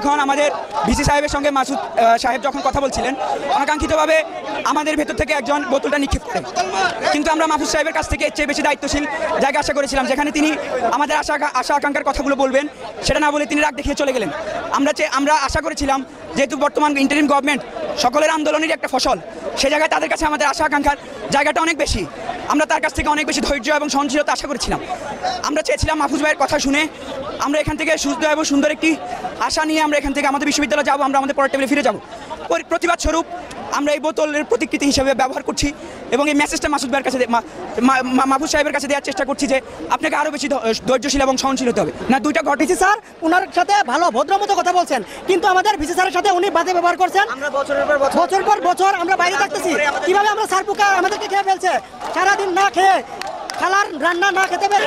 যখন আমাদের ভিসি সাহেবের সঙ্গে মাসুদ সাহেব যখন কথা বলছিলেন, অনাকাঙ্ক্ষিতভাবে আমাদের ভেতর থেকে একজন বোতলটা নিক্ষেপ করে, কিন্তু আমরা মাহফুজ সাহেবের কাছ থেকে এর চেয়ে বেশি দায়িত্বশীল জায়গা আশা করেছিলাম, যেখানে তিনি আমাদের আশা আকাঙ্ক্ষার কথাগুলো বলবেন, সেটা না বলে তিনি রাগ দেখিয়ে চলে গেলেন। আমরা আশা করেছিলাম, যেহেতু বর্তমান ইন্টারিম গভর্নমেন্ট সকলের আন্দোলনের একটা ফসল, সে জায়গায় তাদের কাছে আমাদের আশা আকাঙ্ক্ষার জায়গাটা অনেক বেশি। আমরা তার কাছ থেকে অনেক বেশি ধৈর্য এবং সহনশীলতা আশা করেছিলাম। আমরা চেয়েছিলাম মাহফুজ ভাইয়ের কথা শুনে আমরা এখান থেকে সুস্থ এবং সুন্দর একটি আশা নিয়ে আমরা এখান থেকে আমাদের বিশ্ববিদ্যালয়ে যাবো, আমরা আমাদের পরের টেবিলে ফিরে যাবো। প্রতিবাদ স্বরূপ আমরা এই বোতলের প্রতিকৃতি হিসেবে ব্যবহার করছি এবং এই মেসেজটা মাসুদ ভাইয়ের কাছে মাহফুজ সাহেবের কাছে দেওয়ার চেষ্টা করছি যে আপনাকে আরও বেশি ধৈর্যশীল এবং সহনশীল হতে হবে। না, দুইটা ঘটেছে স্যার ওনার সাথে ভালো ভদ্রমতো কথা বলছেন, কিন্তু আমাদের ভিসি স্যারের সাথে উনি বাজে ব্যবহার করছেন। বছর পর বছর আমরা বাইরে থাকতেছি, কিভাবে আমরা স্যার পোকা আমাদেরকে খেয়ে ফেলছে, সারাদিন না খেয়ে খালার রান্না না খেতে পেরে